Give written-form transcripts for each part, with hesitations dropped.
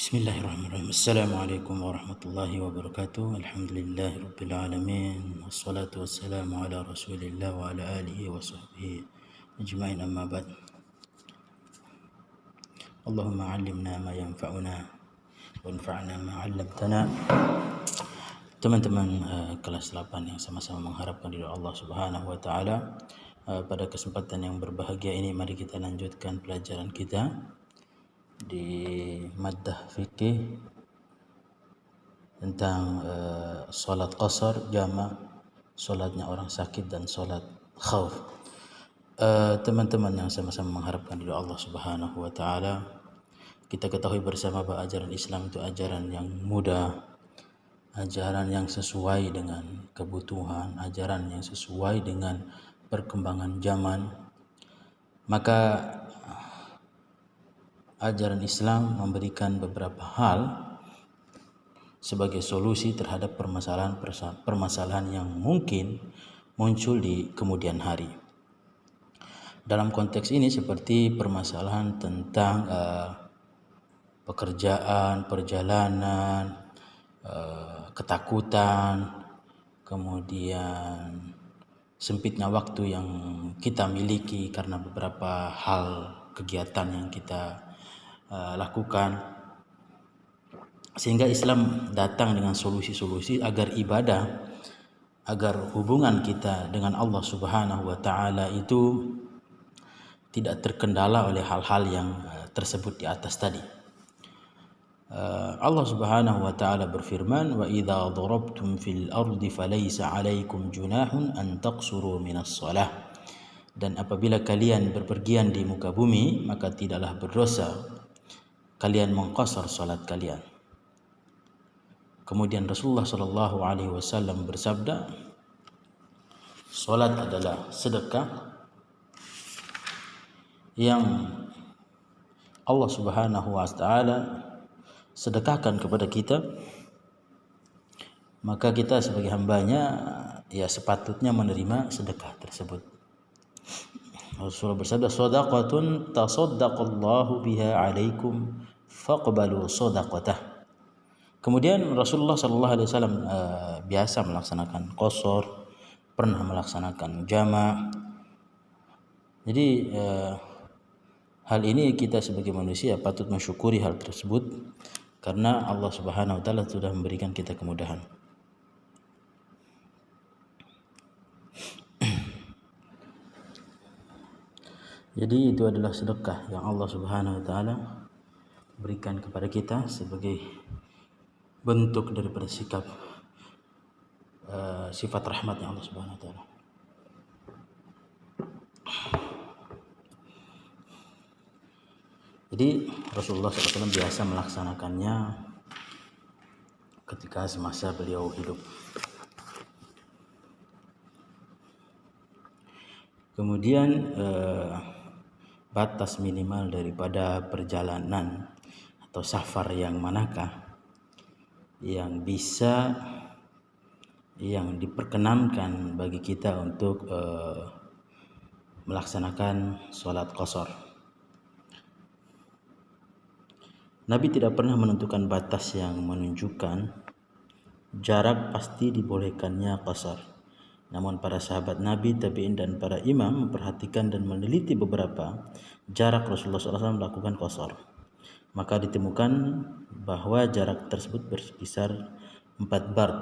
Bismillahirrahmanirrahim. Assalamualaikum warahmatullahi wabarakatuh. Alhamdulillahi rabbil alamin. Wassalatu wassalamu ala Rasulillah wa ala alihi wa sahbihi ajma'in, amma ba'd. Allahumma 'allimna ma yanfa'una wanfa'na ma 'allamtana. Teman-teman kelas 8 yang sama-sama mengharapkan ridha Allah Subhanahu wa taala, pada kesempatan yang berbahagia ini mari kita lanjutkan pelajaran kita di maddah fikih tentang solat qasar, jama', solatnya orang sakit dan solat khauf. Teman-teman yang sama-sama mengharapkan ridha Allah Subhanahu wa taala, kita ketahui bersama bahwa ajaran Islam itu ajaran yang mudah, ajaran yang sesuai dengan kebutuhan, ajaran yang sesuai dengan perkembangan zaman. Maka ajaran Islam memberikan beberapa hal sebagai solusi terhadap permasalahan yang mungkin muncul di kemudian hari. Dalam konteks ini seperti permasalahan tentang pekerjaan, perjalanan, ketakutan, kemudian sempitnya waktu yang kita miliki karena beberapa hal kegiatan yang kita lakukan, sehingga Islam datang dengan solusi-solusi agar ibadah, agar hubungan kita dengan Allah Subhanahu wa taala itu tidak terkendala oleh hal-hal yang tersebut di atas tadi. Allah Subhanahu wa taala berfirman, "Wa idza darabtum fil ardi falaysa 'alaikum junahun an taqsuru minas shalah." Dan apabila kalian berpergian di muka bumi, maka tidaklah berdosa kalian mengqasar salat kalian. Kemudian Rasulullah sallallahu alaihi wasallam bersabda, salat adalah sedekah yang Allah Subhanahu wa taala sedekahkan kepada kita, maka kita sebagai hambanya ya sepatutnya menerima sedekah tersebut. Rasulullah bersabda, "Shadaqatun tasaddaqallahu biha 'alaikum faqbalu shadaqatah." Kemudian Rasulullah sallallahu alaihi wasallam biasa melaksanakan qasar, pernah melaksanakan jama'. Jadi hal ini kita sebagai manusia patut mensyukuri hal tersebut karena Allah Subhanahu wa taala sudah memberikan kita kemudahan. Jadi itu adalah sedekah yang Allah Subhanahu wa taala berikan kepada kita sebagai bentuk daripada sikap sifat rahmatnya Allah Subhanahu wa taala. Jadi Rasulullah SAW biasa melaksanakannya ketika semasa beliau hidup. Kemudian batas minimal daripada perjalanan atau safar yang manakah yang bisa, yang diperkenankan bagi kita untuk melaksanakan sholat qasar. Nabi tidak pernah menentukan batas yang menunjukkan jarak pasti dibolehkannya qasar. Namun para sahabat Nabi, tabi'in dan para imam memperhatikan dan meneliti beberapa jarak Rasulullah SAW melakukan qasar. Maka ditemukan bahwa jarak tersebut berkisar 4 bard.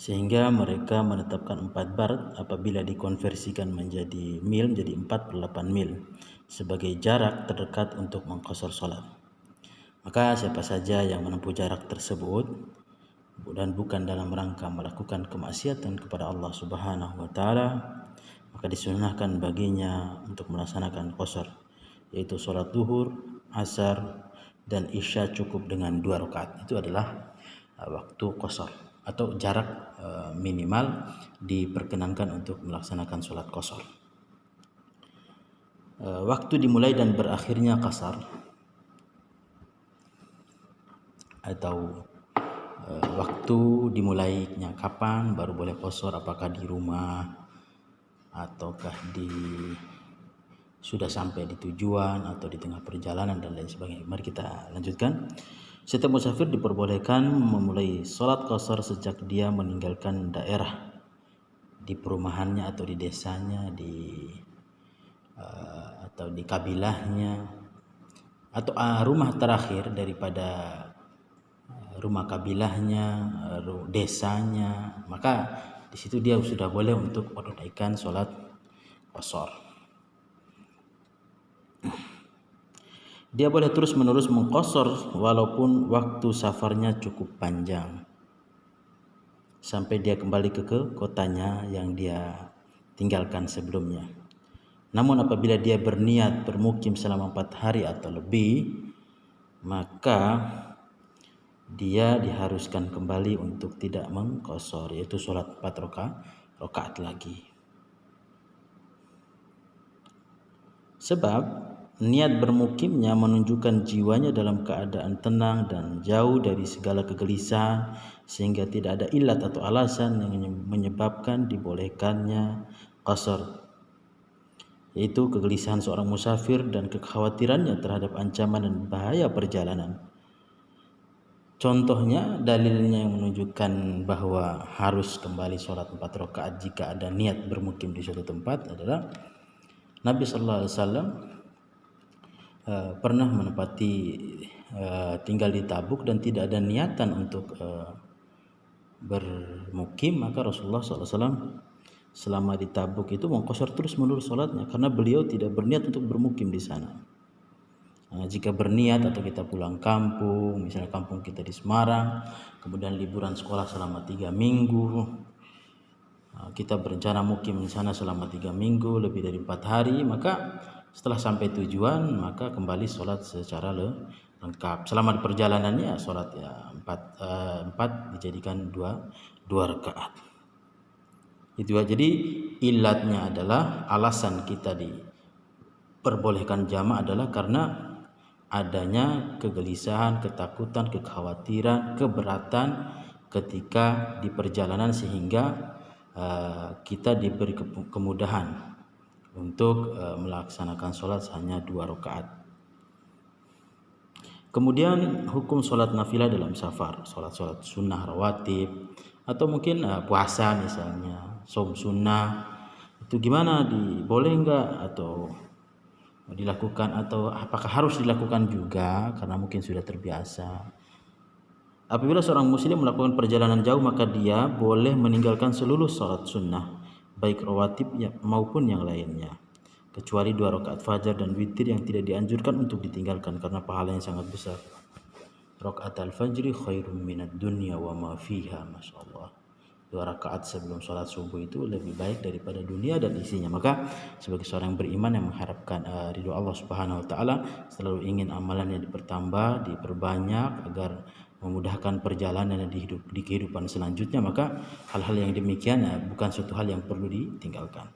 Sehingga mereka menetapkan 4 bard apabila dikonversikan menjadi mil, menjadi 48 mil sebagai jarak terdekat untuk mengqasar salat. Maka siapa saja yang menempuh jarak tersebut dan bukan dalam rangka melakukan kemaksiatan kepada Allah Subhanahu wa taala, maka disunahkan baginya untuk melaksanakan qasar, yaitu salat zuhur, asar, dan isya cukup dengan 2 rakaat. Itu adalah waktu qasar atau jarak minimal diperkenankan untuk melaksanakan salat qasar. Waktu dimulai dan berakhirnya qasar atau waktu dimulainya kapan baru boleh qasar, apakah di rumah ataukah di sudah sampai di tujuan atau di tengah perjalanan dan lain sebagainya. Mari kita lanjutkan. Setiap musafir diperbolehkan memulai sholat qasar sejak dia meninggalkan daerah di perumahannya atau di desanya, atau di kabilahnya, atau rumah terakhir daripada rumah kabilahnya, desanya, maka di situ dia sudah boleh untuk menunaikan sholat qasar. Dia boleh terus-menerus mengqasar walaupun waktu safarnya cukup panjang sampai dia kembali ke kotanya yang dia tinggalkan sebelumnya. Namun apabila dia berniat bermukim selama 4 hari atau lebih, maka dia diharuskan kembali untuk tidak mengqasar, yaitu sholat 4 rakaat lagi. Sebab niat bermukimnya menunjukkan jiwanya dalam keadaan tenang dan jauh dari segala kegelisahan, sehingga tidak ada ilat atau alasan yang menyebabkan dibolehkannya qasar, yaitu kegelisahan seorang musafir dan kekhawatirannya terhadap ancaman dan bahaya perjalanan. Contohnya, dalilnya yang menunjukkan bahwa harus kembali sholat 4 rakaat jika ada niat bermukim di suatu tempat adalah Nabi sallallahu alaihi wasallam pernah menempati tinggal di Tabuk dan tidak ada niatan untuk bermukim, maka Rasulullah SAW selama di Tabuk itu mengqasar terus-menerus sholatnya karena beliau tidak berniat untuk bermukim di sana. Jika berniat atau kita pulang kampung, misalnya kampung kita di Semarang, kemudian liburan sekolah selama 3 minggu, kita berencana mukim di sana selama 3 minggu lebih dari 4 hari, maka setelah sampai tujuan maka kembali sholat secara lengkap. Selama di perjalanannya sholat 4 dijadikan 2 rakaat. Itu ya. Jadi ilatnya adalah, alasan kita diperbolehkan jamak adalah karena adanya kegelisahan, ketakutan, kekhawatiran, keberatan ketika di perjalanan, sehingga kita diberi kemudahan untuk melaksanakan sholat hanya 2 rakaat. Kemudian hukum sholat nafilah dalam safar, sholat sunnah rawatib, atau mungkin puasa misalnya, saum sunnah, itu gimana, boleh enggak atau dilakukan, atau apakah harus dilakukan juga karena mungkin sudah terbiasa. Apabila seorang muslim melakukan perjalanan jauh, maka dia boleh meninggalkan seluruh sholat sunnah, baik rawatib maupun yang lainnya, kecuali 2 rakaat fajar dan witir yang tidak dianjurkan untuk ditinggalkan karena pahalanya sangat besar. Rakaat al-fajri khairum minad dunya wa ma fiha, masyaallah. 2 rakaat sebelum sholat subuh itu lebih baik daripada dunia dan isinya. Maka sebagai seorang yang beriman yang mengharapkan ridho Allah Subhanahu wa taala, selalu ingin amalannya dipertambah, diperbanyak agar memudahkan perjalanan di kehidupan selanjutnya, maka hal-hal yang demikian bukan suatu hal yang perlu ditinggalkan.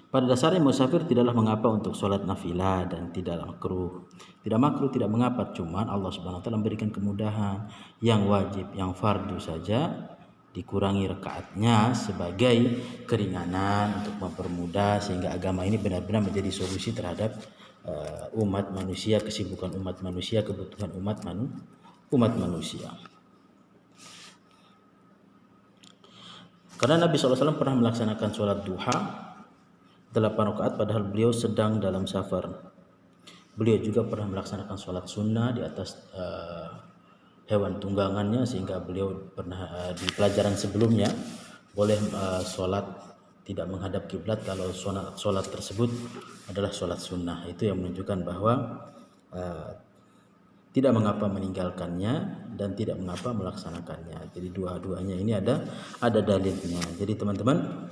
Pada dasarnya musafir tidaklah mengapa untuk sholat nafilah dan tidak makruh. Tidak makruh, tidak mengapa, cuman Allah Subhanahu wa taala memberikan kemudahan. Yang wajib, yang fardu saja dikurangi rakaatnya sebagai keringanan untuk mempermudah, sehingga agama ini benar-benar menjadi solusi terhadap umat manusia, kesibukan umat manusia, kebutuhan umat manusia. Karena Nabi SAW pernah melaksanakan sholat duha 8 rakaat padahal beliau sedang dalam safar. Beliau juga pernah melaksanakan sholat sunnah di atas hewan tunggangannya, sehingga beliau pernah di pelajaran sebelumnya boleh sholat tidak menghadap kiblat kalau sholat tersebut adalah sholat sunnah. Itu yang menunjukkan bahwa tidak mengapa meninggalkannya dan tidak mengapa melaksanakannya. Jadi dua-duanya ini ada dalilnya. Jadi teman-teman,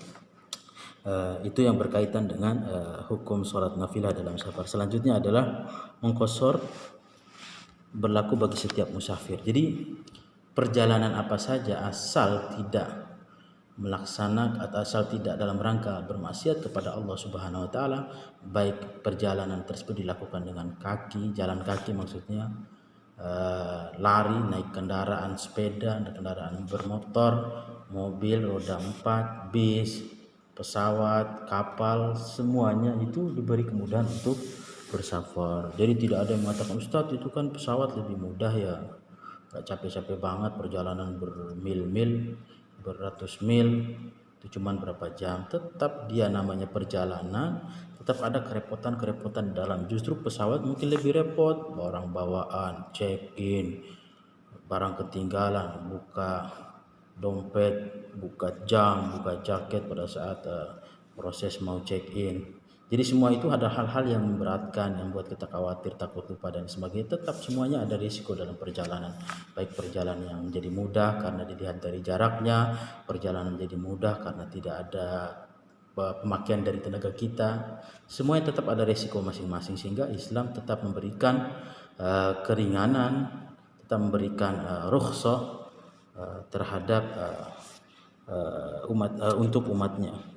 itu yang berkaitan dengan hukum sholat nafilah dalam safar. Selanjutnya adalah mengqasar berlaku bagi setiap musafir. Jadi perjalanan apa saja asal tidak melaksanakan atau asal tidak dalam rangka bermaksiat kepada Allah Subhanahu wa taala, baik perjalanan tersebut dilakukan dengan kaki, jalan kaki maksudnya, lari, naik kendaraan sepeda, kendaraan bermotor, mobil roda 4, bis, pesawat, kapal, semuanya itu diberi kemudahan untuk bersafar. Jadi tidak ada yang mengatakan, Ustadz itu kan pesawat lebih mudah ya, gak capek-capek banget perjalanan bermil-mil, beratus mil, itu cuman berapa jam. Tetap dia namanya perjalanan, tetap ada kerepotan-kerepotan di dalam. Justru pesawat mungkin lebih repot, barang bawaan, check in, barang ketinggalan, buka dompet, buka jam, buka jaket pada saat proses mau check in. Jadi semua itu ada hal-hal yang memberatkan, yang buat kita khawatir, takut lupa dan sebagainya. Tetap semuanya ada risiko dalam perjalanan. Baik perjalanan yang menjadi mudah karena dilihat dari jaraknya, perjalanan menjadi mudah karena tidak ada pemakaian dari tenaga kita. Semuanya tetap ada risiko masing-masing, sehingga Islam tetap memberikan keringanan, tetap memberikan rukhsah terhadap untuk umatnya.